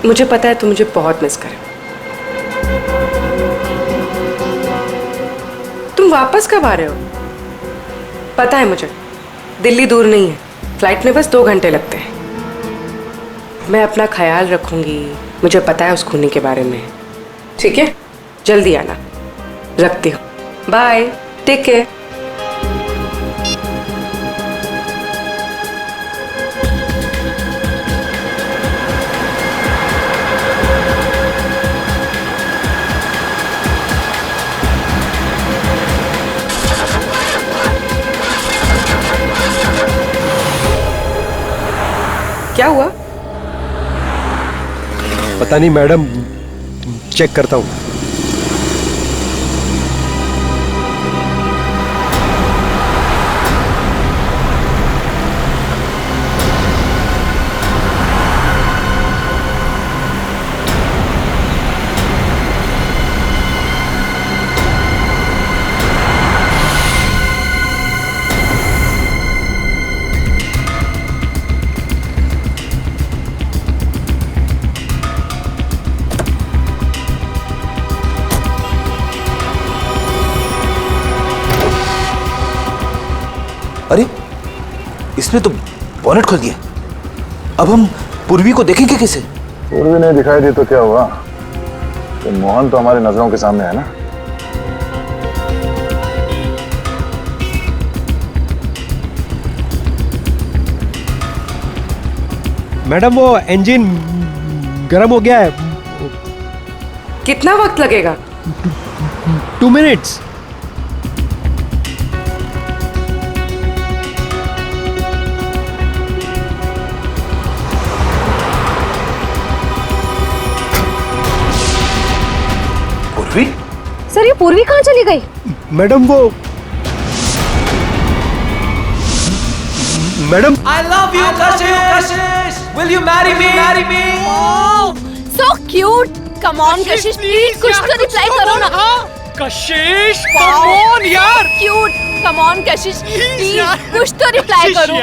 मुझे पता है तुम मुझे बहुत मिस करे। तुम वापस कब आ रहे हो? पता है मुझे, दिल्ली दूर नहीं है, फ्लाइट में बस 2 घंटे लगते हैं। मैं अपना ख्याल रखूंगी, मुझे पता है उस खूनी के बारे में। ठीक है, जल्दी आना। रखती हूँ, बाय, टेक केयर। क्या हुआ? पता नहीं मैडम, चेक करता हूँ। अरे, इसने तो बॉनेट खोल दिया। अब हम पूर्वी को देखेंगे कैसे? पूर्वी नहीं दिखाई दी तो क्या हुआ? तो मोहन तो हमारी नजरों के सामने है ना। मैडम वो इंजन गर्म हो गया है। कितना वक्त लगेगा? 2 मिनट्स। पूर्वी? सर, ये पूर्वी कहाँ चली गई? मैडम वो madam I love you, Kashish. Will you marry me? Marry me. So cute. Come on, Kashish, please कुछ तो रिप्लाई करो ना। कशिश, come on यार. Cute. Come on, Kashish, please कुछ तो रिप्लाई करो।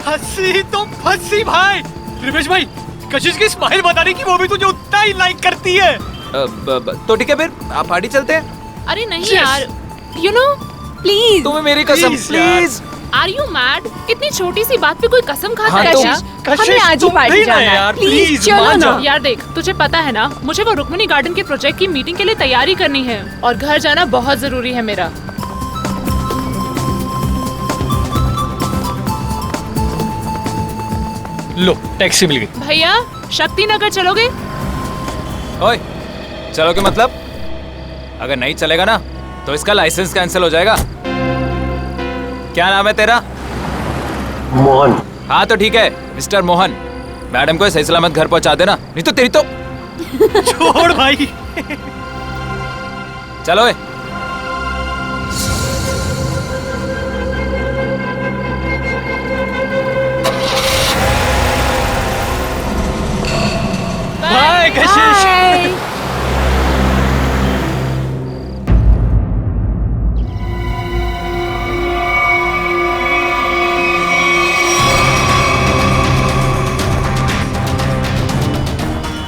हंसी तो फंसी भाई. रिवेश भाई, कशिश की स्माइल बताने की वो भी तुझे उतना ही लाइक करती है. तो ठीक है, फिर आप पार्टी चलते हैं। अरे नहीं यार, you know, please. तुम्हें मेरी कसम, प्लीज। Are you mad? इतनी छोटी सी बात पे कोई कसम खाता हाँ, है तो- क्या? हमें आज ही पार्टी जाना है। यार, प्लीज प्लीज चलो मान ना। जाओ। यार देख, तुझे पता है ना, मुझे वो रुक्मिणी गार्डन के प्रोजेक्ट की मीटिंग के लिए तैयारी करनी है और घर जाना बहुत जरूरी है मेरा। लो, टैक्सी मिल गई. भैया, शक्ति नगर चलोगे? ओए, चलो के मतलब? अगर नहीं चलेगा ना तो इसका लाइसेंस कैंसिल हो जाएगा। क्या नाम है तेरा? मोहन। हाँ तो ठीक है, मिस्टर मोहन। मैडम को सही सलामत घर पहुंचा देना, नहीं तो तेरी तो। छोड़ भाई. चलो। बाय कशिश.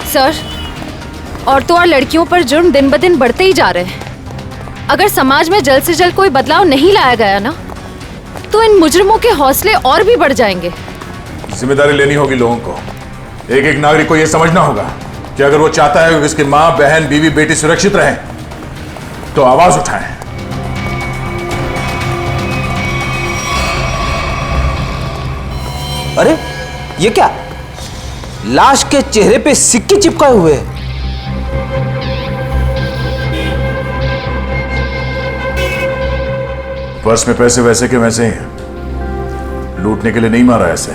सर, औरतों और लड़कियों पर जुर्म दिन ब दिन बढ़ते ही जा रहे हैं। अगर समाज में जल्द से जल्द कोई बदलाव नहीं लाया गया ना, तो इन मुजरिमों के हौसले और भी बढ़ जाएंगे। जिम्मेदारी लेनी होगी लोगों को। एक एक नागरिक को यह समझना होगा कि अगर वो चाहता है कि उसकी माँ, बहन, बीवी, बेटी सुरक्षित रहें, तो आवाज उठाएं। अरे ये क्या? लाश के चेहरे पे सिक्के चिपकाए हुए हैं। पर्स में पैसे वैसे के वैसे ही हैं। लूटने के लिए नहीं मारा ऐसे।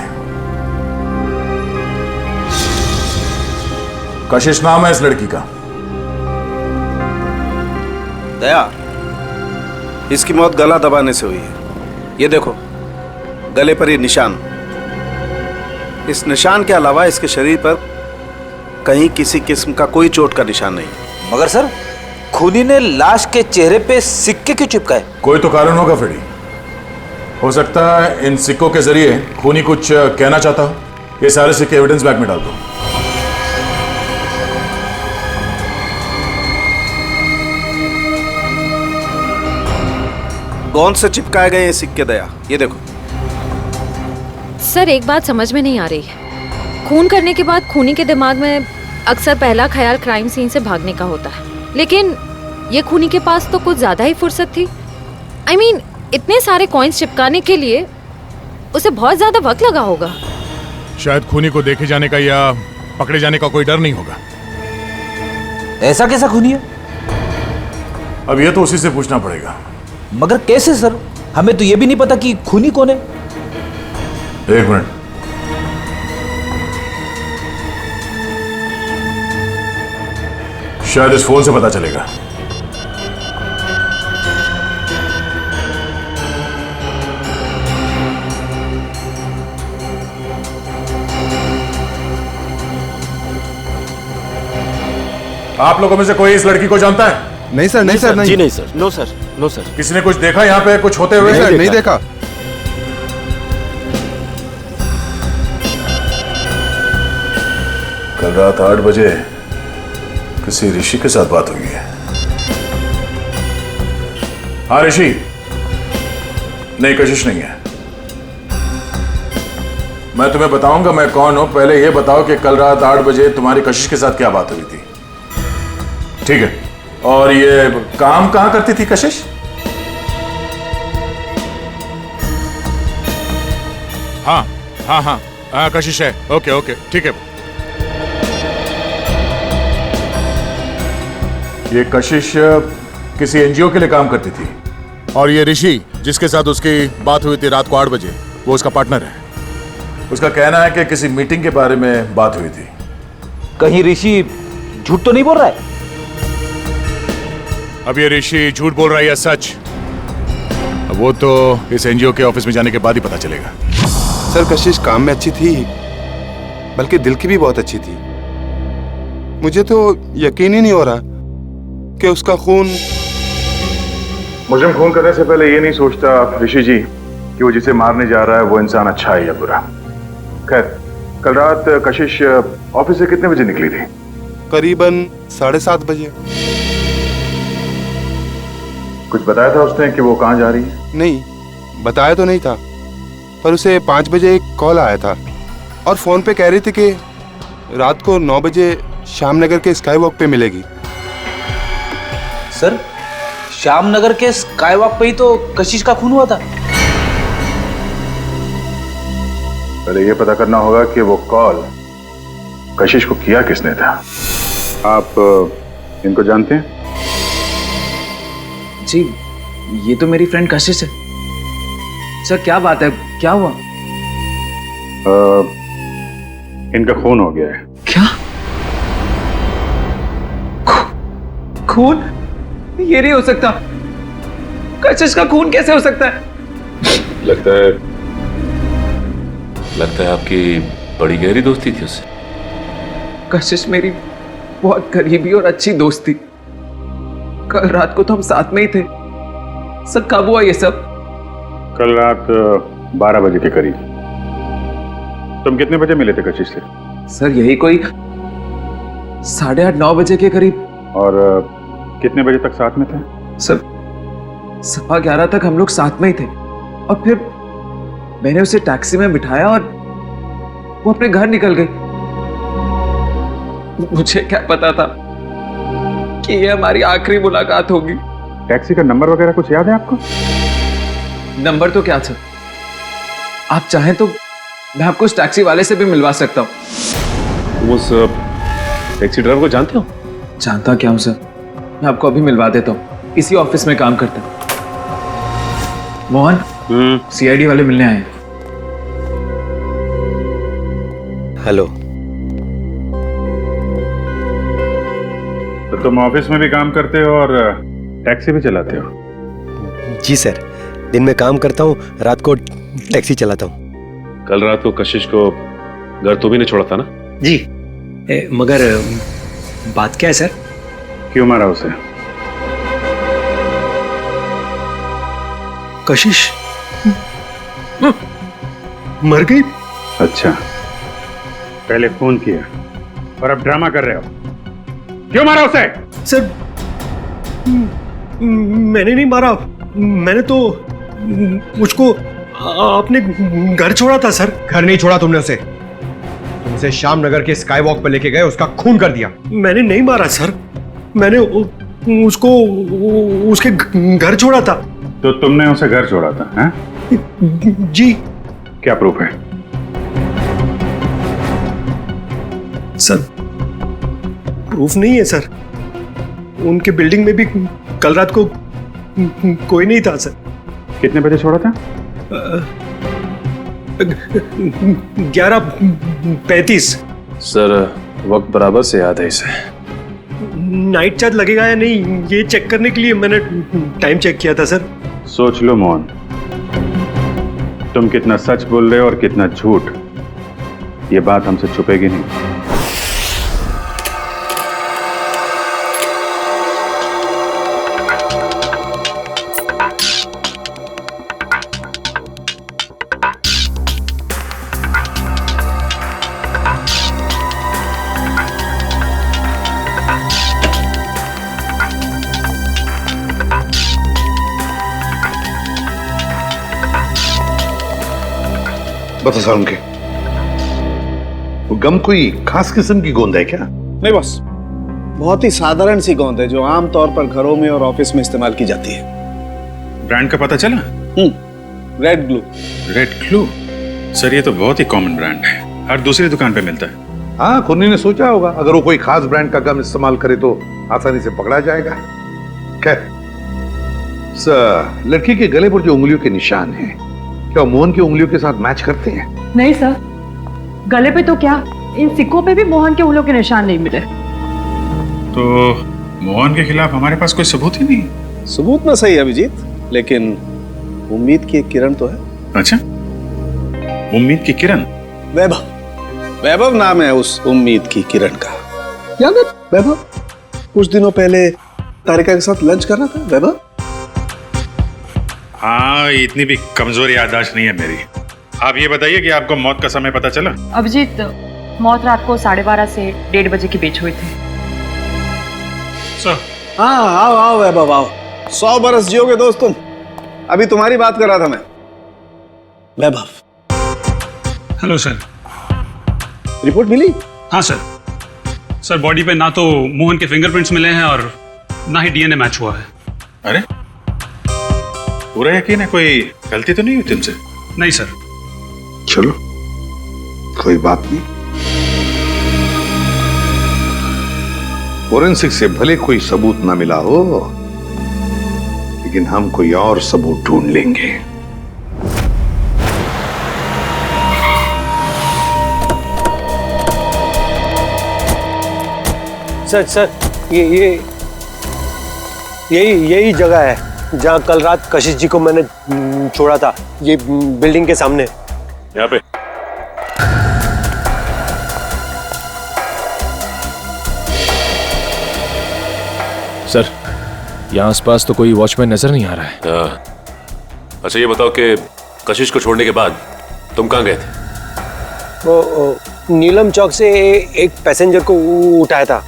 कशिश नाम है इस लड़की का। दया, इसकी मौत गला दबाने से हुई है। ये देखो, गले पर ये निशान। इस निशान के अलावा इसके शरीर पर कहीं किसी किस्म का कोई चोट का निशान नहीं। मगर सर, खूनी ने लाश के चेहरे पे सिक्के क्यों चिपकाए? कोई तो कारण होगा फिर। हो सकता है इन सिक्कों के जरिए खूनी कुछ कहना चाहता हो। ये सारे सिक्के एविडेंस बैग में डाल दो। कौन से चिपकाए गए ये सिक्के दया? ये देखो। सर एक बात समझ में नहीं आ रही। खून करने के बाद खूनी के दिमाग में अक्सर पहला ख्याल क्राइम सीन से भागने का होता है, लेकिन ये खूनी के पास तो कुछ ज्यादा ही फुर्सत थी। I mean, इतने सारे कॉइन्स चिपकाने के लिए उसे बहुत ज्यादा वक्त लगा होगा। शायद खूनी को देखे जाने का या पकड़े जाने का कोई डर नहीं होगा। ऐसा कैसा खूनी है? अब ये तो उसी से पूछना पड़ेगा। मगर कैसे सर? हमें तो ये भी नहीं पता कि खूनी कौन है। एक मिनट। शायद इस फोन से पता चलेगा। आप लोगों में से कोई इस लड़की को जानता है? नहीं सर, नहीं सर, नहीं। जी नहीं sir, no sir, no sir. किसी ने कुछ देखा यहाँ पे कुछ होते हुए? नहीं सर, नहीं देखा। कल रात 8 बजे किसी ऋषि के साथ बात हुई है। हाँ ऋषि, नहीं कशिश नहीं है। मैं तुम्हें बताऊंगा मैं कौन हूं, पहले यह बताओ कि कल रात 8 बजे तुम्हारी कशिश के साथ क्या बात हुई थी। ठीक है, और ये काम कहां करती थी कशिश? हाँ हाँ हाँ हाँ, कशिश है। ओके ओके, ठीक है। ये कशिश किसी एनजीओ के लिए काम करती थी, और ये ऋषि जिसके साथ उसकी बात हुई थी रात को 8 बजे, वो उसका पार्टनर है। उसका कहना है कि किसी मीटिंग के बारे में बात हुई थी। कहीं ऋषि झूठ तो नहीं बोल रहा है? अब ये ऋषि झूठ बोल रहा है या सच, वो तो इस एनजीओ के ऑफिस में जाने के बाद ही पता चलेगा। सर कशिश काम में अच्छी थी, बल्कि दिल की भी बहुत अच्छी थी। मुझे तो यकीन ही नहीं हो रहा कि उसका खून। मुझे खून करने से पहले ये नहीं सोचता ऋषि जी कि वो जिसे मारने जा रहा है वो इंसान अच्छा है या बुरा। खैर, कल रात कशिश ऑफिस से कितने बजे निकली थी? करीबन 7:30 बजे। कुछ बताया था उसने कि वो कहाँ जा रही है? नहीं, बताया तो नहीं था, पर उसे 5 बजे एक कॉल आया था और फोन पे कह रही थी कि रात को 9 बजे श्यामनगर के स्काई वॉक पे मिलेगी। सर, श्यामनगर के स्काई वॉक पे ही तो कशिश का खून हुआ था। पहले ये पता करना होगा कि वो कॉल कशिश को किया किसने था। आप इनको जानते हैं? जी, ये तो मेरी फ्रेंड कशिश है। सर क्या बात है, क्या हुआ? इनका खून हो गया है। क्या? खून? ये नहीं हो सकता। कशिश का खून कैसे हो सकता है? लगता है आपकी बड़ी गहरी दोस्ती थी उससे। कशिश मेरी बहुत करीबी और अच्छी दोस्त थी। कल रात को तो हम साथ में ही थे। सर कब हुआ ये सब? कल रात 12 बजे के करीब। तुम कितने बजे मिले थे कशिश से? सर यही कोई 8:30-9 बजे के करीब। और कितने बजे तक साथ में थे? सर 11:15 तक हम लोग साथ में ही थे, और फिर मैंने उसे टैक्सी में बिठाया और वो अपने घर निकल गई। मुझे क्या पता था कि ये हमारी आखिरी मुलाकात होगी। टैक्सी का नंबर वगैरह कुछ याद है आपको? नंबर तो क्या सर, आप चाहें तो मैं आपको उस टैक्सी वाले से भी मिलवा सकता हूँ। उस टैक्सी ड्राइवर को जानते हो? जानता क्या हूँ सर, मैं आपको अभी मिलवा देता हूँ। इसी ऑफिस में काम करता है। मोहन, सीआईडी वाले मिलने आए हैं। हेलो। तो तुम ऑफिस में भी काम करते हो और टैक्सी भी चलाते हो? जी सर, दिन में काम करता हूँ, रात को टैक्सी चलाता हूँ। कल रात को कशिश को घर तो भी नहीं छोड़ा था ना? जी, मगर बात क्या है सर? क्यों मारा उसे? कशिश मर गई। अच्छा, पहले फोन किया और अब ड्रामा कर रहे हो। क्यों मारा उसे? सर मैंने नहीं मारा, मैंने तो मुझको अपने घर छोड़ा था सर। घर नहीं छोड़ा तुमने उसे, तुम उसे श्याम नगर के स्काई वॉक पर लेके गए, उसका खून कर दिया। मैंने नहीं मारा सर, मैंने उसको उसके घर छोड़ा था। तो तुमने उसे घर छोड़ा था, हैं? जी। क्या प्रूफ है? सर प्रूफ नहीं है सर, उनके बिल्डिंग में भी कल रात को कोई नहीं था सर। कितने बजे छोड़ा था? 11:35। सर वक्त बराबर से याद है इसे। नाइट चार्ज लगेगा या नहीं ये चेक करने के लिए मैंने टाइम चेक किया था सर। सोच लो मोहन, तुम कितना सच बोल रहे हो और कितना झूठ, ये बात हमसे छुपेगी नहीं। बता साहब उनके वो गम कोई खास किस्म की गोंद है क्या? नहीं बस, बहुत ही साधारण सी गोंद है जो आमतौर पर घरों में और ऑफिस में इस्तेमाल की जाती है। ब्रांड का पता चला? Red glue. Red glue? Sir ये तो बहुत ही कॉमन ब्रांड है, हर दूसरी दुकान पे मिलता है। हाँ, खुन्नी ने सोचा होगा अगर वो कोई खास ब्रांड का गम इस्तेमाल करे तो आसानी से पकड़ा जाएगा। खैर सर, लड़की के गले पर जो उंगलियों के निशान हैं, क्या मोहन की उंगलियों के साथ मैच करते हैं? नहीं सर, गले पे तो क्या, इन सिक्कों पे भी मोहन के उंगलियों के निशान नहीं मिले। तो मोहन के खिलाफ हमारे पास कोई सबूत ही नहीं। सबूत ना सही अभिजीत, लेकिन उम्मीद की एक किरण तो है। अच्छा, उम्मीद की किरण? वैभव, वैभव नाम है उस उम्मीद की किरण का। याद है वैभव? कुछ दिनों पहले तारिका के साथ लंच कर रहा था वैभव। हाँ, इतनी भी कमजोर याददाश्त नहीं है मेरी। आप ये बताइए कि आपको मौत का समय पता चला? अभिजीत, मौत रात को 12:30 से 1:30 बजे के बीच हुई थी। हाँ, आओ आओ वैभव आओ, 100 बरस जियोगे दोस्त तुम। अभी तुम्हारी बात कर रहा था मैं। वैभव। Hello sir. रिपोर्ट मिली? हाँ सर। सर बॉडी पे ना तो मोहन के फिंगरप्रिंट्स मिले हैं और ना ही डीएनए मैच हुआ है। अरे पूरा यकीन है, कोई गलती तो नहीं हुई तुमसे? नहीं सर। चलो कोई बात नहीं, फोरेंसिक से भले कोई सबूत ना मिला हो, लेकिन हम कोई और सबूत ढूंढ लेंगे। सर यही जगह है जहाँ कल रात कशिश जी को मैंने छोड़ा था, ये बिल्डिंग के सामने। यहाँ पे? सर यहाँ आसपास तो कोई वॉचमैन नजर नहीं आ रहा है। अच्छा ये बताओ कि कशिश को छोड़ने के बाद तुम कहाँ गए थे? वो नीलम चौक से एक पैसेंजर को उठाया था।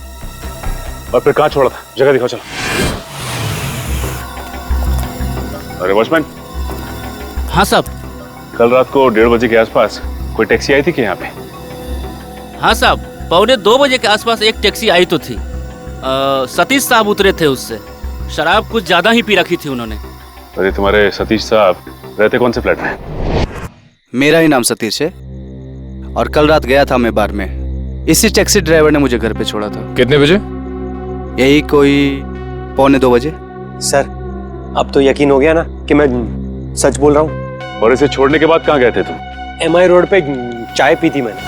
और फिर कहाँ छोड़ा था? जगह दिखाओ चलो। अरे वॉचमैन। हाँ साहब। कल रात को 1:30 बजे के आसपास कोई टैक्सी आई थी क्या यहाँ पे? हाँ साहब, 1:45 बजे के आसपास एक टैक्सी आई तो थी। सतीश साहब उतरे थे उससे, शराब कुछ ज्यादा ही पी रखी थी उन्होंने। अरे तुम्हारे सतीश साहब रहते कौन से फ्लैट में? मेरा ही नाम सतीश है और कल रात गया था मैं बार में। इसी टैक्सी ड्राइवर ने मुझे घर पे छोड़ा था। कितने बजे? यही कोई 1:45 बजे। सर अब तो यकीन हो गया ना कि मैं सच बोल रहा हूँ। और इसे छोड़ने के बाद कहाँ गए थे तुम? MI रोड पे चाय पी थी मैंने।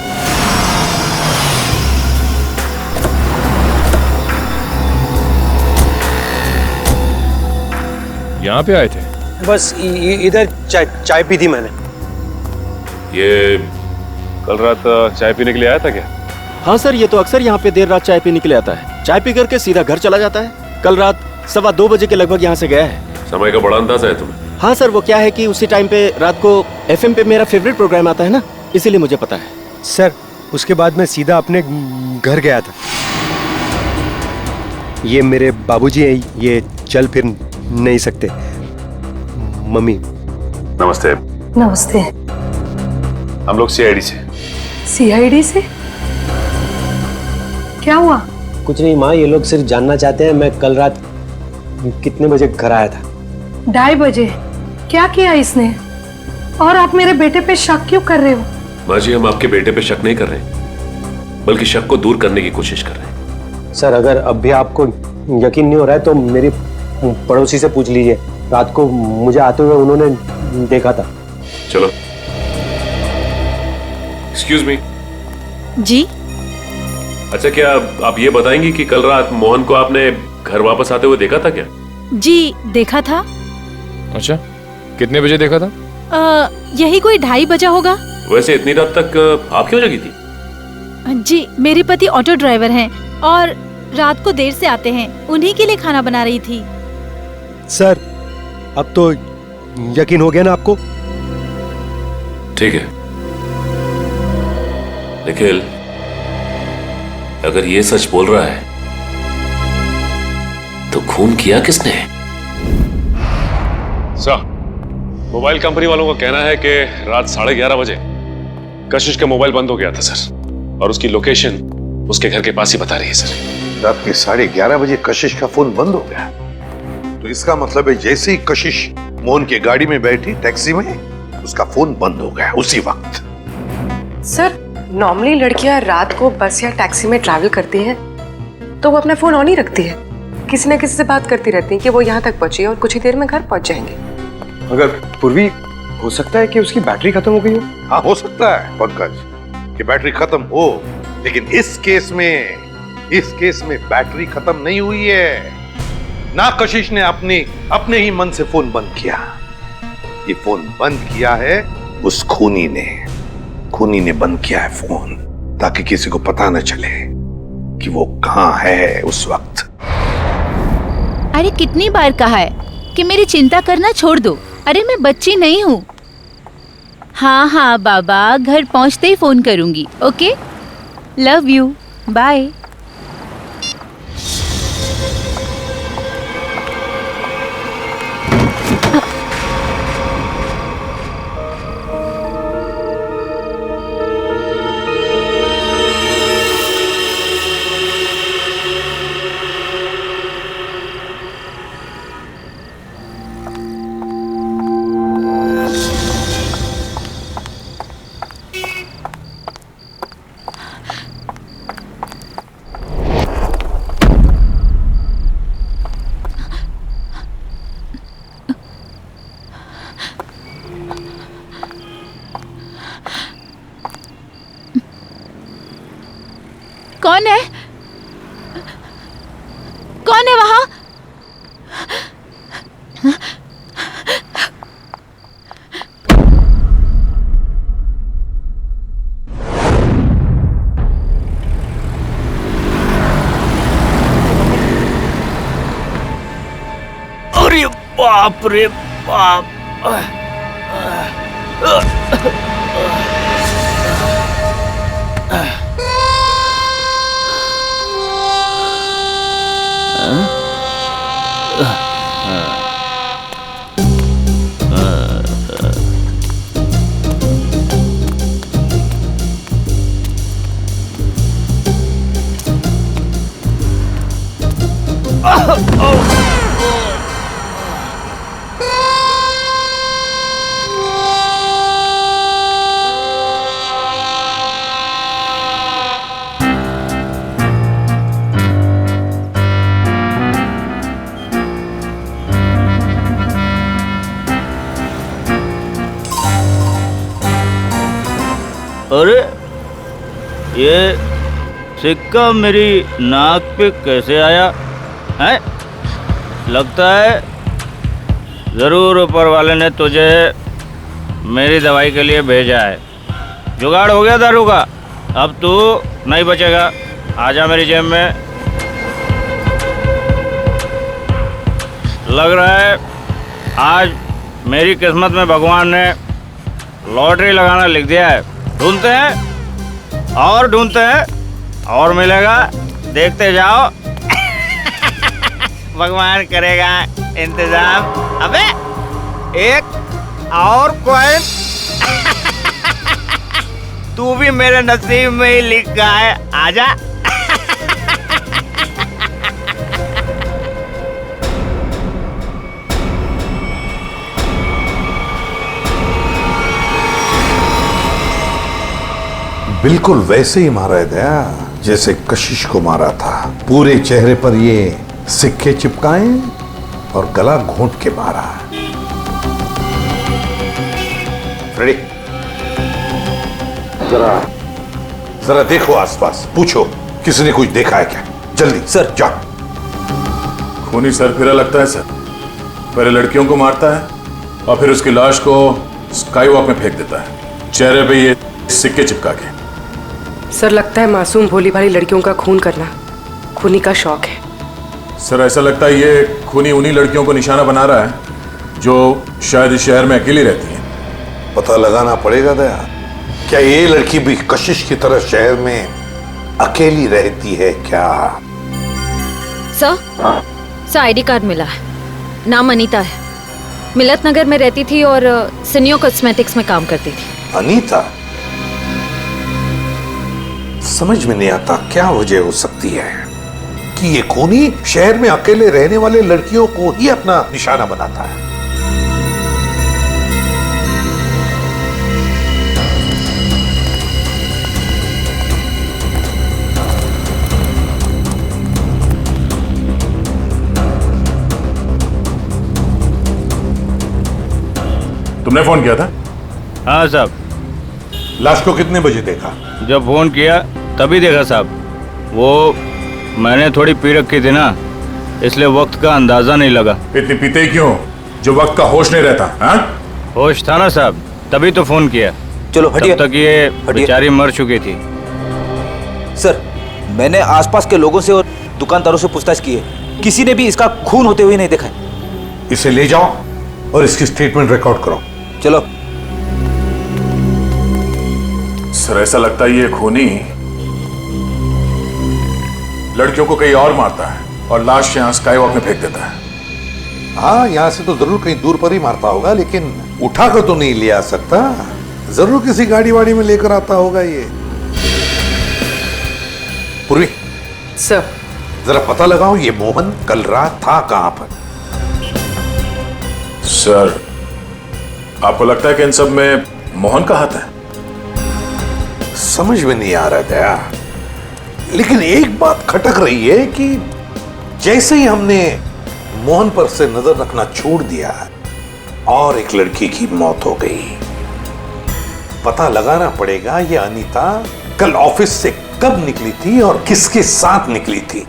यहाँ पे आए थे? बस इधर चाय पी थी मैंने। ये कल रात चाय पीने के लिए आया था क्या? हाँ सर, ये तो अक्सर यहाँ पे देर रात चाय पीने के लिए आता है। चाय पी करके सीधा घर चला जाता है। कल रात 2:15 बजे के लगभग यहाँ से गया है। समय का बड़ा अंदाजा है तुम्हें। हाँ सर, वो क्या है कि उसी टाइम पे रात को FM पे मेरा फेवरेट प्रोग्राम आता है ना, इसीलिए मुझे पता है। सर उसके बाद मैं सीधा अपने घर गया था। ये मेरे बाबूजी हैं, ये चल फिर नहीं सकते। मम्मी नमस्ते। नमस्ते। हम लोग CID से। CID से? क्या हुआ? कुछ नहीं माँ, ये लोग सिर्फ जानना चाहते हैं मैं कल रात कितने बजे घर आया था। 2:30 बजे। क्या किया इसने? और आप मेरे बेटे पे शक क्यों कर रहे हो? माँ जी, हम आपके बेटे पे शक नहीं कर रहे, बल्कि शक को दूर करने की कोशिश कर रहे हैं। सर अगर अब भी आपको यकीन नहीं हो रहा है तो मेरी पड़ोसी से पूछ लीजिए। रात को मुझे आते हुए उन्होंने देखा था। चलो। Excuse me. जी। अच्छा, क्या आप ये बताएंगी कि कल रात मोहन को आपने घर वापस आते हुए देखा था क्या? जी देखा था। अच्छा, कितने बजे देखा था? यही कोई 2:30 बजा होगा। वैसे इतनी रात तक आप क्यों जगी थी? जी, मेरे पति ऑटो ड्राइवर हैं और रात को देर से आते हैं, उन्हीं के लिए खाना बना रही थी। सर अब तो यकीन हो गया ना आपको? ठीक है, निखिल अगर ये सच बोल रहा है तो खून किया किसने? सर, मोबाइल कंपनी वालों का कहना है कि रात 11:30 बजे कशिश का मोबाइल बंद हो गया था सर, और उसकी लोकेशन उसके घर के पास ही बता रही है सर। रात के 11:30 बजे कशिश का फोन बंद हो गया, तो इसका मतलब है जैसे ही कशिश मोहन की गाड़ी में बैठी टैक्सी में, उसका फोन बंद हो गया उसी वक्त। सर नॉर्मली लड़कियां रात को बस या टैक्सी में ट्रैवल करती हैं तो वो अपना फोन ऑन ही रखती है, किसी न किसी से बात करती रहती हैं कि वो यहाँ तक पहुंची है और कुछ ही देर में घर पहुंच जाएंगे। अगर पूर्वी हो सकता है कि उसकी बैटरी खत्म हो गई हो। हाँ हो सकता है पंकज कि बैटरी खत्म हो, लेकिन इस केस में बैटरी खत्म नहीं हुई है। ना कशिश ने अपने ही मन से फोन बंद किया, ये फोन बंद किया है उस खूनी ने बंद किया है फोन, ताकि किसी को पता न चले कि वो कहां है उस वक्त। अरे कितनी बार कहा है कि मेरी चिंता करना छोड़ दो। अरे मैं बच्ची नहीं हूँ। हाँ हाँ बाबा, घर पहुँचते ही फोन करूंगी। Okay, love you, bye. कौन है वहां? अरे बाप रे बाप। अरे ये सिक्का मेरी नाक पे कैसे आया है? लगता है जरूर ऊपर वाले ने तुझे मेरी दवाई के लिए भेजा है। जुगाड़ हो गया दारू का, अब तू नहीं बचेगा। आजा मेरी जेब में। लग रहा है आज मेरी किस्मत में भगवान ने लॉटरी लगाना लिख दिया है। ढूंढते हैं और ढूंढते हैं और मिलेगा, देखते जाओ। भगवान करेगा इंतजाम। अबे एक और कॉइन। तू भी मेरे नसीब में ही लिखा है, आजा। बिल्कुल वैसे ही मारा है दया, जैसे कशिश को मारा था। पूरे चेहरे पर ये सिक्के चिपकाए और गला घोंट के मारा। रेडी? जरा देखो आसपास, पूछो किसी ने कुछ देखा है क्या? जल्दी सर जाओ। खूनी सरफिरा लगता है सर। पहले लड़कियों को मारता है और फिर उसकी लाश को स्काई वॉक में फेंक देता है, चेहरे पे ये सिक्के चिपका के। सर लगता है मासूम भोली भाली लड़कियों का खून करना खूनी का शौक है। सर ऐसा लगता है ये खूनी उन्हीं लड़कियों को निशाना बना रहा है जो शायद इस शहर में अकेली रहती हैं। पता लगाना पड़ेगा दया, क्या ये लड़की भी कशिश की तरह शहर में अकेली रहती है क्या? सर आईडी कार्ड मिला है, नाम अनीता है, मिलत नगर में रहती थी और सिनियो कॉस्मेटिक्स में काम करती थी। अनीता? समझ में नहीं आता क्या वजह हो सकती है कि ये खूनी शहर में अकेले रहने वाले लड़कियों को ही अपना निशाना बनाता है। तुमने फोन किया था? हाँ साहब। लाश को कितने बजे देखा? जब फोन किया तभी देखा साहब। वो मैंने थोड़ी पी रखी थी ना, इसलिए वक्त का अंदाजा नहीं लगा। इतनी पीते ही क्यों जो वक्त का होश नहीं रहता? हाँ? होश था ना साहब, तभी तो फोन किया। चलो हटिए। तब तक ये बेचारी मर चुकी थी। सर मैंने आसपास के लोगों से और दुकानदारों से पूछताछ की है, किसी ने भी इसका खून होते हुए नहीं देखा है। इसे ले जाओ और इसकी स्टेटमेंट रिकॉर्ड करो। चलो। सर ऐसा लगता है ये खूनी लड़कियों को कहीं और मारता है और लाश यहाँ स्काई वॉक में फेंक देता है। हाँ, यहाँ से तो जरूर कहीं दूर पर ही मारता होगा, लेकिन उठा कर तो नहीं ले आ सकता। जरूर किसी गाड़ी वाड़ी में लेकर आता होगा ये। पूर्वी सर, जरा पता लगाओ ये मोहन कल रात था कहां पर? सर आपको लगता है कि इन सब में मोहन का हाथ है? समझ में नहीं आ रहा दया, लेकिन एक बात खटक रही है कि जैसे ही हमने मोहन पर से नजर रखना छोड़ दिया और एक लड़की की मौत हो गई। पता लगाना पड़ेगा ये अनीता कल ऑफिस से कब निकली थी और किसके साथ निकली थी।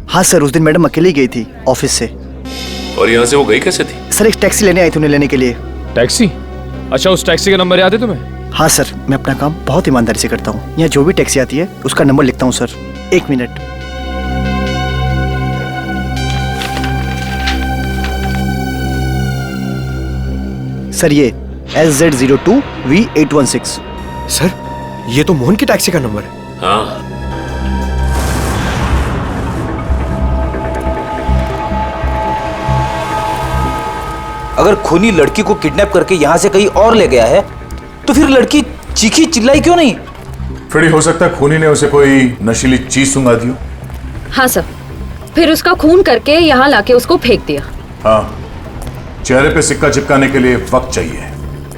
हाँ सर, उस दिन मैडम अकेली गई थी ऑफिस से। और यहाँ से वो गई कैसे थी? सर एक टैक्सी लेने आई थी उन्हें लेने के लिए। टैक्सी? अच्छा, उस टैक्सी का नंबर याद है तुम्हें? हाँ सर, मैं अपना काम बहुत ईमानदारी से करता हूँ। यहाँ जो भी टैक्सी आती है उसका नंबर लिखता हूँ सर। एक मिनट। सर ये SZ02V816। सर ये तो मोहन की टैक्सी का नंबर है। हाँ। अगर खूनी लड़की को किडनैप करके यहाँ से कहीं और ले गया है तो फिर लड़की चीखी चिल्लाई क्यों नहीं? फ्रेडी, हो सकता है खूनी ने उसे कोई नशीली चीज सुंघा दी हो। हाँ सर, फिर उसका खून करके यहाँ लाके उसको फेंक दिया। हाँ, चेहरे पे सिक्का चिपकाने के लिए वक्त चाहिए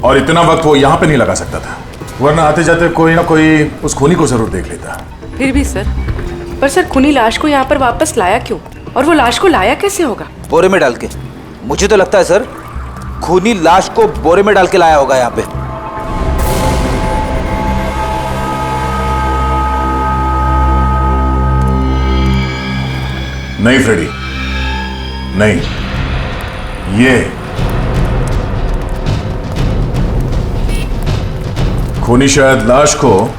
और इतना वक्त वो यहाँ पे नहीं लगा सकता था, वरना आते जाते कोई ना कोई उस खूनी को जरूर देख लेता। फिर भी सर, पर सर खूनी लाश को यहाँ पर वापस लाया क्यों? और वो लाश को लाया कैसे होगा? बोरे में डाल के। मुझे तो लगता है सर खूनी लाश को बोरे में डाल के लाया होगा यहाँ पे। नहीं फ्रेडी, नहीं, ये खूनी शायद लाश को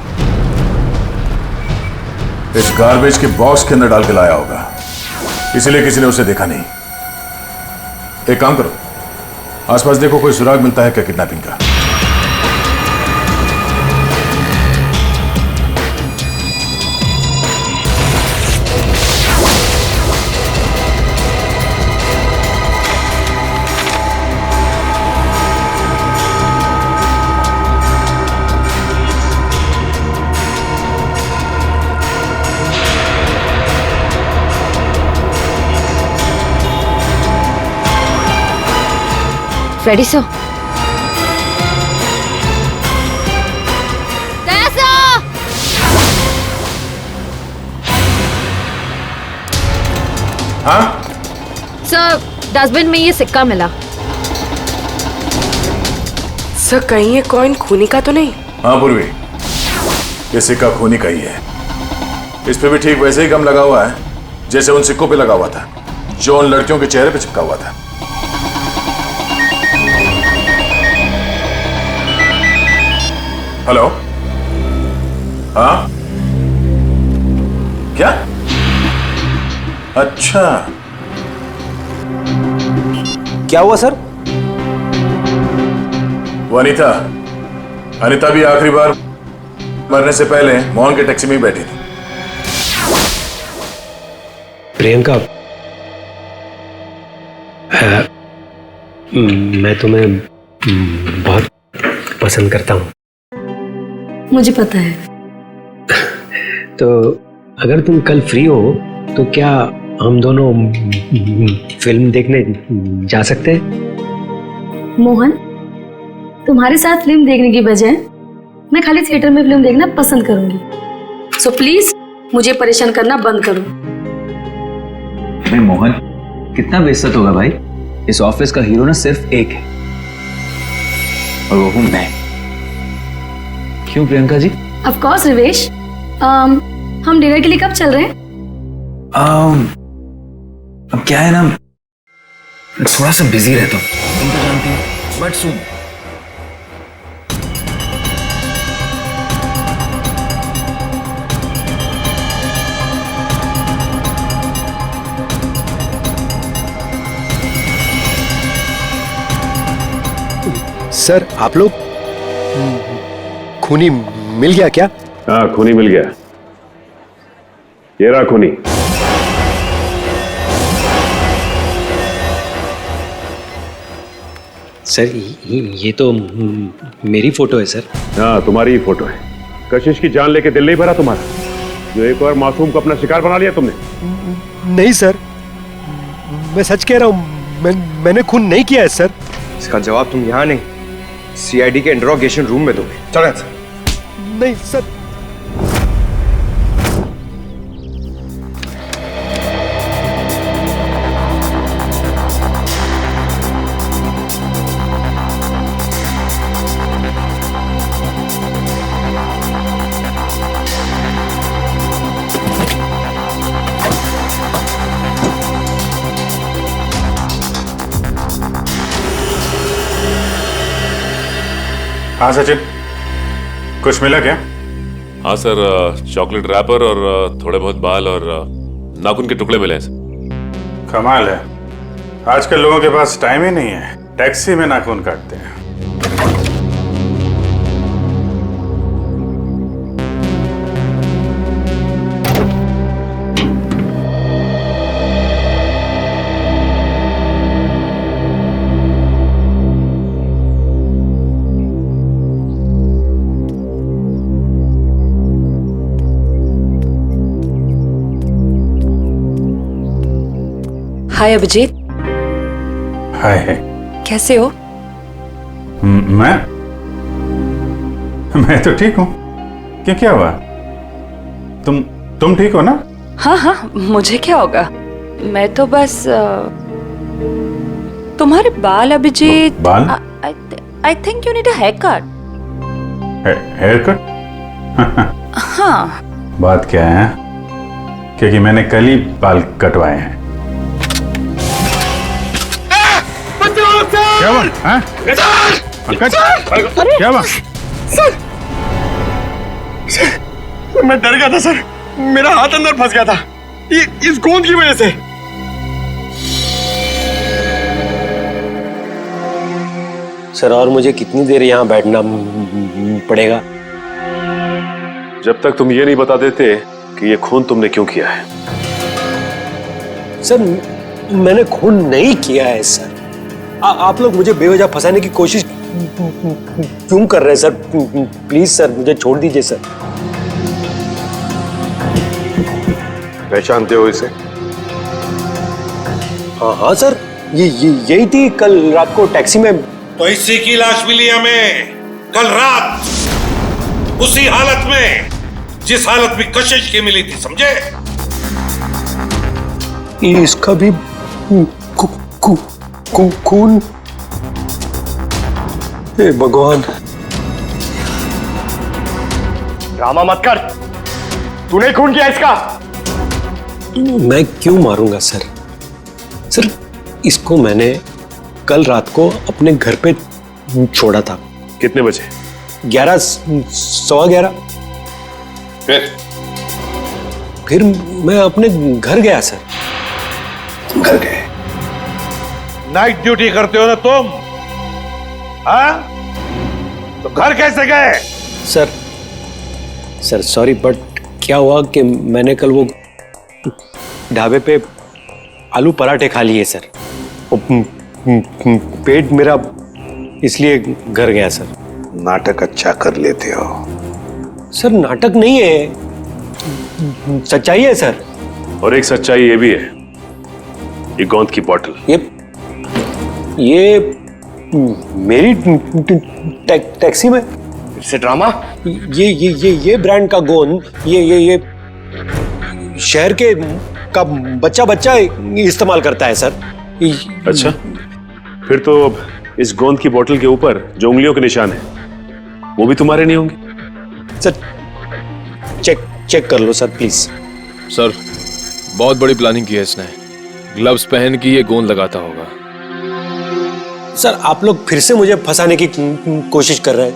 इस गार्बेज के बॉक्स के अंदर डाल के लाया होगा, इसलिए किसी ने उसे देखा नहीं। एक काम करो, आसपास देखो कोई सुराग मिलता है क्या किडनैपिंग का। Ready, sir? हाँ? सर, डस्टबिन में ये सिक्का मिला। सर, कहीं ये कॉइन खूनी का तो नहीं? हाँ पूर्वी, ये सिक्का खूनी का ही है। इस पे भी ठीक वैसे ही गम लगा हुआ है जैसे उन सिक्कों पे लगा हुआ था जो उन लड़कियों के चेहरे पे चिपका हुआ था। हेलो, हाँ क्या? अच्छा, क्या हुआ सर? वो अनिता भी आखिरी बार मरने से पहले मोहन के टैक्सी में ही बैठी थी। प्रियंका, मैं तुम्हें बहुत पसंद करता हूँ। मुझे पता है। तो अगर तुम कल फ्री हो तो क्या हम दोनों फिल्म देखने जा सकते हैं? मोहन, तुम्हारे साथ फिल्म देखने की बजाय मैं खाली थिएटर में फिल्म देखना पसंद करूंगी। सो प्लीज मुझे परेशान करना बंद करो। अरे मोहन, कितना बेइज्जत होगा भाई। इस ऑफिस का हीरो ना सिर्फ एक है और वो हूं मैं। क्यों प्रियंका जी? Of course Rivesh. हम डिनर के लिए कब चल रहे हैं? अब क्या है ना, थोड़ा सा बिजी रहता हूँ, तुम तो जानती हो, बट सुन। सर, आप लोग खूनी मिल गया क्या? हाँ, खूनी मिल गया। ये रहा खूनी। सर, ये तो मेरी फोटो है सर। हाँ, तुम्हारी ही फोटो है। कशिश की जान लेके दिल नहीं भरा तुम्हारा, जो एक और मासूम को अपना शिकार बना लिया तुमने? नहीं सर, मैं सच कह रहा हूँ, मैंने खून नहीं किया है सर। इसका जवाब तुम यहाँ नहीं, सीआईडी के इंट्रोगेशन रूम में दोगे। चलो सर। नहीं सर। हाँ सचिन, कुछ मिला क्या? हाँ सर, चॉकलेट रैपर और थोड़े बहुत बाल और नाखून के टुकड़े मिले हैं सर। कमाल है, आजकल लोगों के पास टाइम ही नहीं है, टैक्सी में नाखून काटते हैं। हाय अभिजीत। हाय। कैसे हो? मैं तो ठीक हूँ। क्या हुआ? तुम ठीक हो ना? हाँ हाँ, मुझे क्या होगा, मैं तो बस तुम्हारे बाल अभिजीत। बाल? I think you need a haircut. Haircut? हाँ। बात क्या है? क्योंकि मैंने कल ही बाल कटवाए हैं। क्या हुआ? हाँ? पंकज, क्या हुआ? सर, मैं डर गया था सर, मेरा हाथ अंदर फंस गया था, ये इस गोंद की वजह से। सर और मुझे कितनी देर यहाँ बैठना पड़ेगा? जब तक तुम ये नहीं बता देते कि ये खून तुमने क्यों किया है। सर मैंने खून नहीं किया है सर। आप लोग मुझे बेवजह फंसाने की कोशिश क्यों कर रहे हैं सर? प्लीज सर मुझे छोड़ दीजिए सर। पहचानते हो इसे? हाँ हाँ सर, यही थी कल रात को टैक्सी में। तो इसी की लाश मिली हमें कल रात, उसी हालत में जिस हालत में कशिश की मिली थी, समझे? इसका भी खून। हे भगवान। ड्रामा मत कर, तूने खून किया इसका। मैं क्यों मारूंगा सर? सर इसको मैंने कल रात को अपने घर पे छोड़ा था। कितने बजे? 11, सवा 11। फिर मैं अपने घर गया सर। घर गए? नाइट ड्यूटी करते हो ना तुम? हाँ? तो घर कैसे गए? सर सॉरी, बट क्या हुआ कि मैंने कल वो ढाबे पे आलू पराठे खा लिए सर। पेट मेरा इसलिए घर गया सर। नाटक अच्छा कर लेते हो। सर नाटक नहीं है, सच्चाई है सर। और एक सच्चाई ये भी है, ये गोंद की बोतल। ये मेरी टैक्सी में इससे ड्रामा। ये ब्रांड का गोंद ये शहर के का बच्चा इस्तेमाल करता है सर। अच्छा, फिर तो इस गोंद की बोतल के ऊपर जो उंगलियों के निशान है वो भी तुम्हारे नहीं होंगे? सर चेक कर लो सर प्लीज। सर बहुत बड़ी प्लानिंग की है इसने। ग्लव्स पहन के ये गोंद लगाता होगा। सर आप लोग फिर से मुझे फंसाने की कोशिश कर रहे हैं।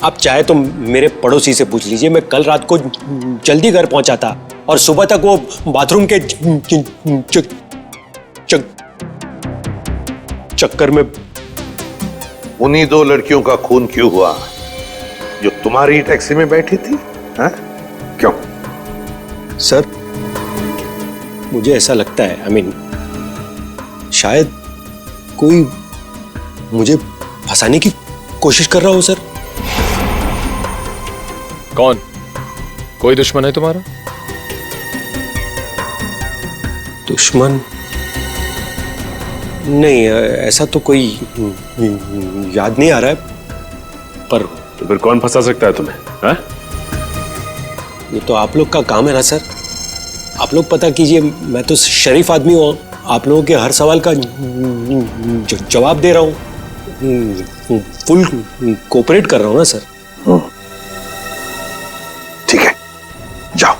आप चाहे तो मेरे पड़ोसी से पूछ लीजिए। मैं कल रात को जल्दी घर पहुंचा था और सुबह तक वो बाथरूम के चक्कर में। उन्हीं दो लड़कियों का खून क्यों हुआ जो तुम्हारी टैक्सी में बैठी थी? हाँ? क्यों? सर मुझे ऐसा लगता है, शायद कोई मुझे फंसाने की कोशिश कर रहा हो सर। कौन? कोई दुश्मन है तुम्हारा? दुश्मन नहीं, ऐसा तो कोई याद नहीं आ रहा है। पर तो फिर कौन फंसा सकता है तुम्हें? हाँ? ये तो आप लोग का काम है ना सर। आप लोग पता कीजिए। मैं तो शरीफ आदमी हूँ, आप लोगों के हर सवाल का जवाब दे रहा हूँ। फुल कोऑपरेट कर रहा हूँ ना सर। ठीक है, जाओ।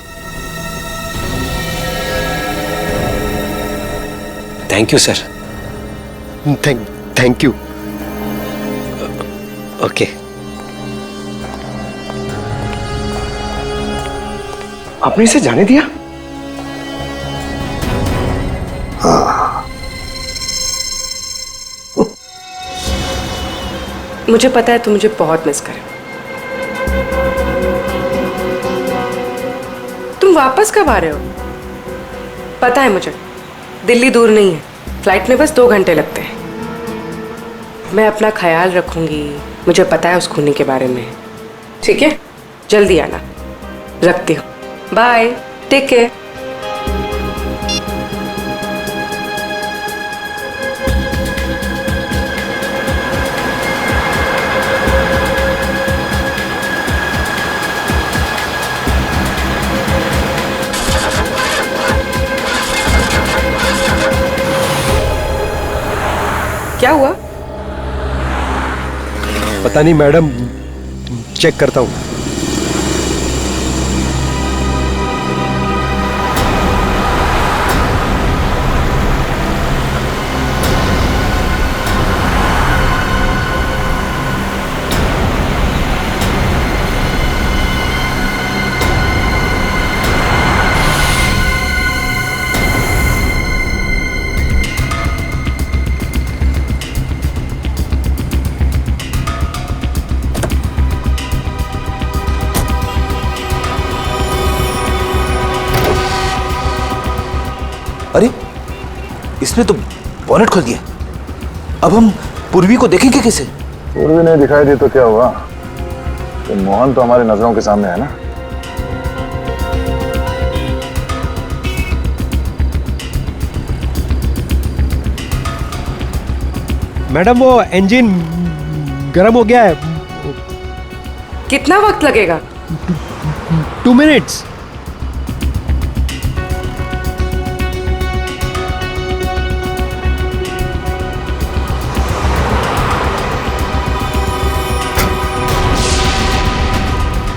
Thank you sir. Thank you. Okay. आपने इसे जाने दिया? मुझे पता है तुम मुझे बहुत मिस करे। तुम वापस कब आ रहे हो? पता है मुझे, दिल्ली दूर नहीं है, फ्लाइट में बस 2 घंटे लगते हैं। मैं अपना ख्याल रखूंगी, मुझे पता है उस खूनी के बारे में। ठीक है, जल्दी आना। रखती हूँ, बाय, टेक केयर। क्या हुआ? पता नहीं मैडम, चेक करता हूँ। अरे इसने तो बॉनेट खोल दिया। अब हम पूर्वी को देखेंगे कैसे? पूर्वी नहीं दिखाई दी तो क्या हुआ? तो मोहन तो हमारी नजरों के सामने है ना। मैडम वो इंजन गर्म हो गया है। कितना वक्त लगेगा? 2 मिनट्स।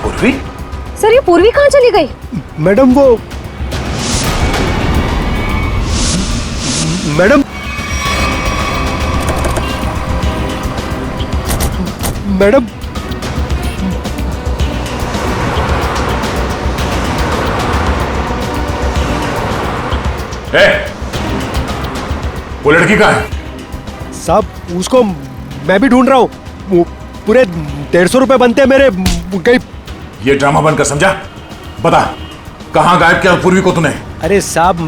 पूर्वी? सर ये पूर्वी कहाँ चली गई? मैडम वो मैडम मैडम वो लड़की कहाँ है? साहब उसको मैं भी ढूंढ रहा हूँ। पूरे 150 रुपए बनते हैं मेरे। गई। ये ड्रामा बनकर समझा। बता कहाँ गायब किया पूर्वी को तूने? अरे साहब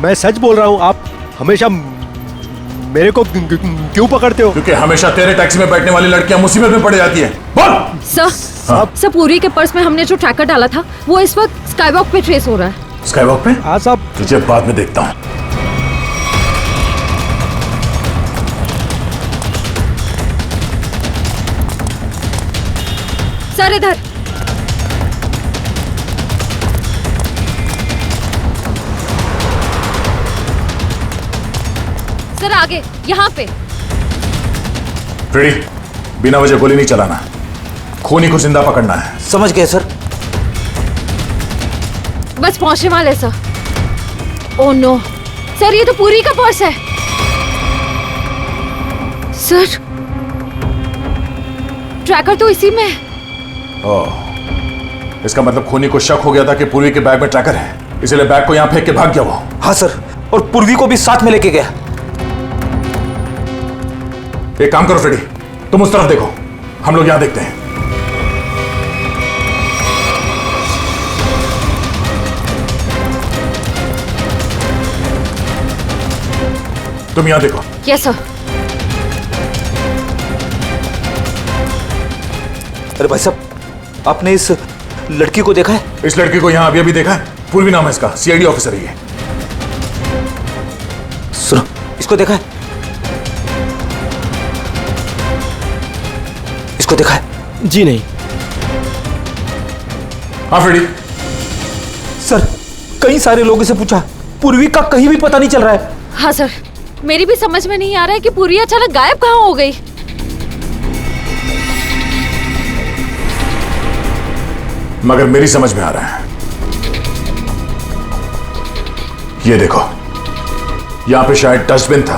मैं सच बोल रहा हूँ। आप हमेशा मेरे को क्यों पकड़ते हो? क्योंकि हमेशा तेरे टैक्सी में बैठने वाली लड़कियां मुसीबत में पड़ जाती है। बोल। सर पूर्वी के पर्स में हमने जो ट्रैकर डाला था वो इस वक्त स्काईवॉक पे ट्रेस हो रहा है। स्काईवॉक पे? हाँ साहब। तुझे बाद में देखता हूँ। सर इधर। सर आगे यहाँ पे। फ्रेडी बिना वजह गोली नहीं चलाना। खूनी को जिंदा पकड़ना है। समझ गए सर। बस पहुंचने वाले सर। ओह नो सर ये तो पूरी का पर्स है। सर ट्रैकर तो इसी में है। ओह इसका मतलब खूनी को शक हो गया था कि पूर्वी के बैग में ट्रैकर है, इसलिए बैग को यहां फेंक के भाग गया वो। हाँ सर, और पूर्वी को भी साथ में लेके गया। एक काम करो फ्रेडी, तुम उस तरफ देखो, हम लोग यहां देखते हैं। तुम यहां देखो। Yes sir. अरे भाई साहब आपने इस लड़की को देखा है? इस लड़की को यहां अभी अभी देखा है। पूर्वी नाम है इसका, सीआईडी ऑफिसर है ये। सुनो इसको देखा है? इसको देखा है? जी नहीं। हाँ फ्रेडी। सर कई सारे लोगों से पूछा, पूर्वी का कहीं भी पता नहीं चल रहा है। हाँ सर मेरी भी समझ में नहीं आ रहा है कि पूर्वी अचानक गायब कहाँ हो गई। मगर मेरी समझ में आ रहा है। ये देखो यहां पे शायद डस्टबिन था,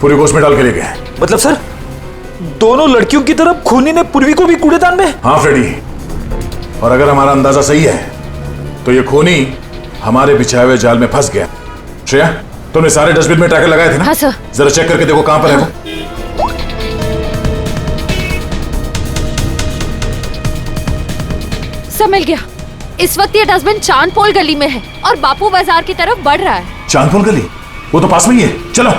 पूर्वी को उसमें डाल के ले गए। मतलब सर दोनों लड़कियों की तरफ खूनी ने पूर्वी को भी कूड़ेदान में? हाँ फ्रेडी, और अगर हमारा अंदाजा सही है तो ये खूनी हमारे बिछाए हुए जाल में फंस गया। श्रेया तुमने सारे डस्टबिन में ट्रैकर लगाए थे ना? हाँ सर। जरा चेक करके देखो कहां पर है वो। सब मिल गया। इस वक्त ये डस्टबिन चांदपोल गली में है और बापू बाजार की तरफ बढ़ रहा है। चांदपोल गली? वो तो पास में ही है, चलो।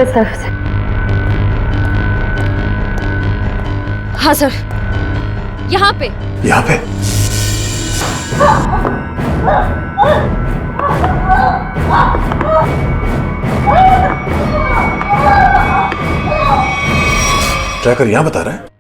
सर हाँ सर यहाँ पे। यहाँ पे? ट्रैकर यहाँ बता रहा है।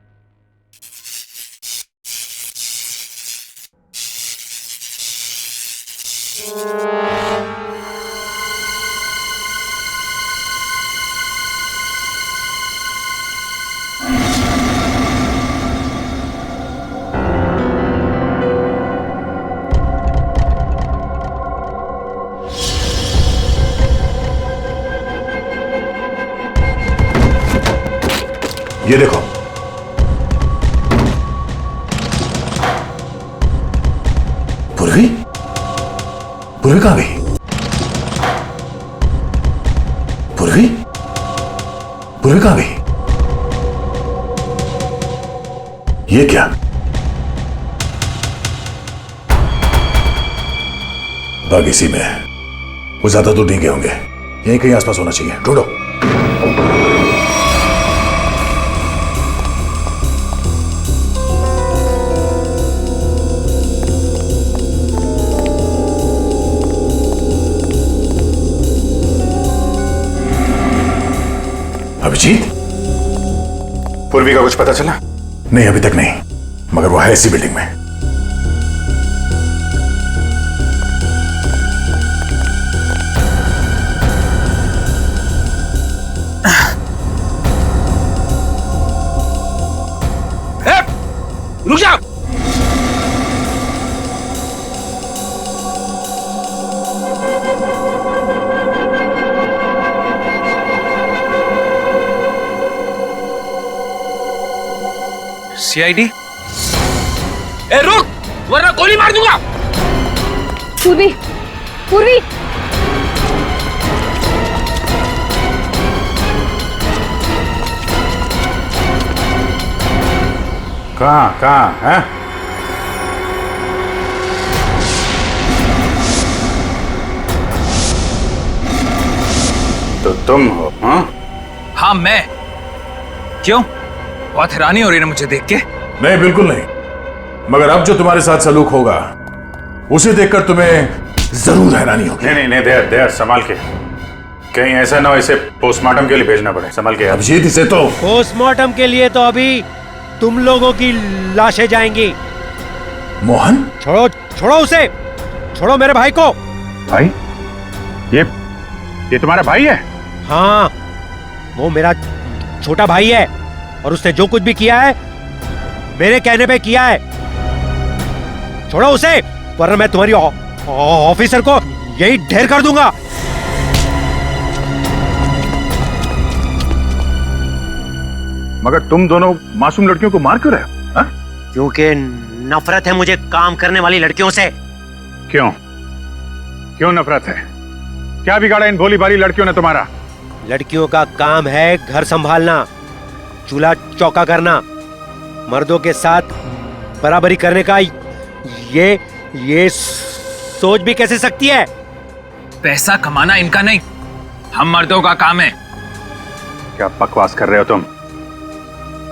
ये देखो, पूर्वी? पूर्वी कहां गई? पूर्वी? पूर्वी कहां गई? ये क्या? बाग इसी में है। वो ज्यादा दूर नहीं गए होंगे, यहीं कहीं आसपास होना चाहिए, ढूंढो। अभिजीत, पूर्वी का कुछ पता चला? नहीं, अभी तक नहीं, मगर वो है इसी बिल्डिंग में। रुक जाओ। सीआईडी? ए रुक, वरना गोली मार दूंगा। पूर्वी, पूर्वी। कहाँ है? तो तुम हो? हाँ मैं। क्यों, बहुत हैरानी हो रही है मुझे देख के? नहीं, बिल्कुल नहीं, मगर अब जो तुम्हारे साथ सलूक होगा उसे देखकर तुम्हें जरूर हैरानी होगी। नहीं, दया संभाल के, कहीं ऐसा ना हो इसे पोस्टमार्टम के लिए भेजना पड़े। संभाल के। अभिजीत, इसे तो पोस्टमार्टम के लिए तो अभी तुम लोगों की लाशें जाएंगी। मोहन, छोड़ो उसे, छोड़ो मेरे भाई को। भाई? ये तुम्हारा भाई है? हाँ, वो मेरा छोटा भाई है और उसने जो कुछ भी किया है मेरे कहने पे किया है। छोड़ो उसे, वरना मैं तुम्हारी ऑफिसर को यही ढेर कर दूंगा। मगर तुम दोनों मासूम लड़कियों को मार क्यों रहे हो? क्योंकि नफरत है मुझे काम करने वाली लड़कियों से। क्यों नफरत है? क्या बिगाड़ा इन भोली भाली लड़कियों ने तुम्हारा? लड़कियों का काम है घर संभालना, चूल्हा चौका करना, मर्दों के साथ बराबरी करने का। ये सोच भी कैसे सकती है? पैसा कमाना इनका नहीं, हम मर्दों का काम है। क्या बकवास कर रहे हो तुम?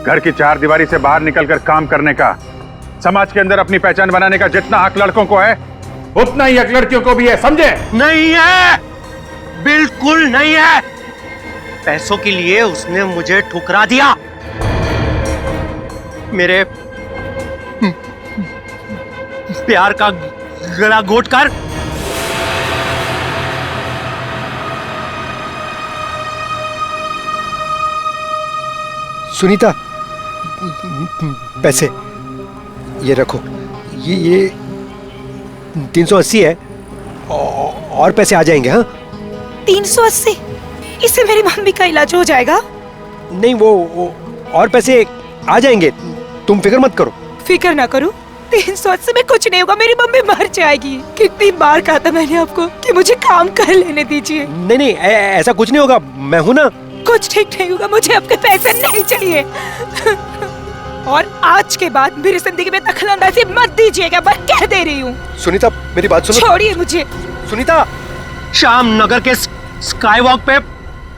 घर की चार दीवारी से बाहर निकलकर काम करने का, समाज के अंदर अपनी पहचान बनाने का जितना हक लड़कों को है उतना ही हक लड़कियों को भी है, समझे? नहीं है, बिल्कुल नहीं है। पैसों के लिए उसने मुझे ठुकरा दिया। मेरे प्यार का गला घोट कर सुनीता, पैसे ये रखो। ये 380 है और पैसे आ जाएंगे। हाँ, 380? इससे मेरी मम्मी का इलाज हो जाएगा? नहीं, वो और पैसे आ जाएंगे, तुम फिक्र मत करो। फिक्र ना करूं? 380 में कुछ नहीं होगा, मेरी मम्मी मर जाएगी। कितनी बार कहा था मैंने आपको कि मुझे काम कर लेने दीजिए। नहीं, ऐसा कुछ नहीं होगा, मैं हूं ना। कुछ ठीक नहीं होगा, मुझे आपके पैसे नहीं चाहिए। और आज के बाद मेरी जिंदगी में दखलंदाजी मत दीजिएगा, मैं कह दे रही हूँ। सुनीता, मेरी बात सुनो। छोड़िए मुझे। सुनीता, शाम नगर के स्काई वॉक पे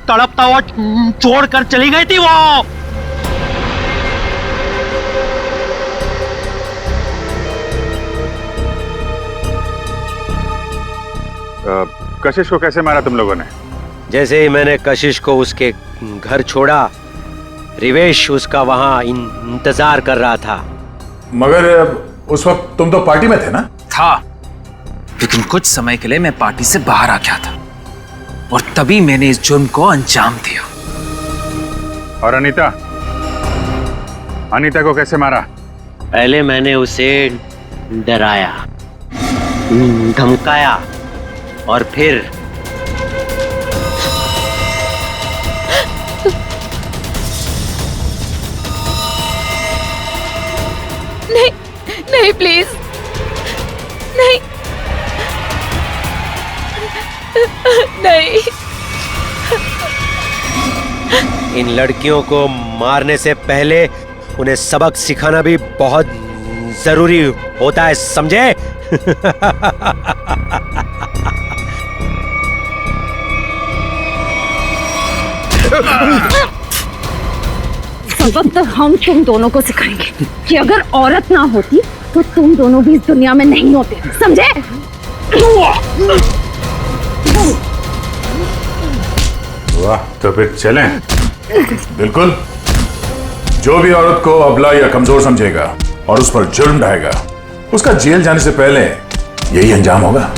तड़पता हुआ छोड़कर चली गई थी वो। कशिश को कैसे मारा तुम लोगों ने? जैसे ही मैंने कशिश को उसके घर छोड़ा, रिवेश उसका वहां इंतजार कर रहा था। मगर उस वक्त तुम तो पार्टी में थे ना? था, लेकिन कुछ समय के लिए मैं पार्टी से बाहर आ गया था और तभी मैंने इस जुर्म को अंजाम दिया। और अनीता को कैसे मारा? पहले मैंने उसे डराया, धमकाया और फिर नहीं प्लीज, नहीं नहीं। इन लड़कियों को मारने से पहले उन्हें सबक सिखाना भी बहुत जरूरी होता है, समझे? सबक तो हम तुम दोनों को सिखाएंगे कि अगर औरत ना होती तो तुम दोनों भी इस दुनिया में नहीं होते, समझे? वाह, तो फिर चलें। बिल्कुल। जो भी औरत को अबला या कमजोर समझेगा और उस पर जुर्म ढाएगा, उसका जेल जाने से पहले यही अंजाम होगा।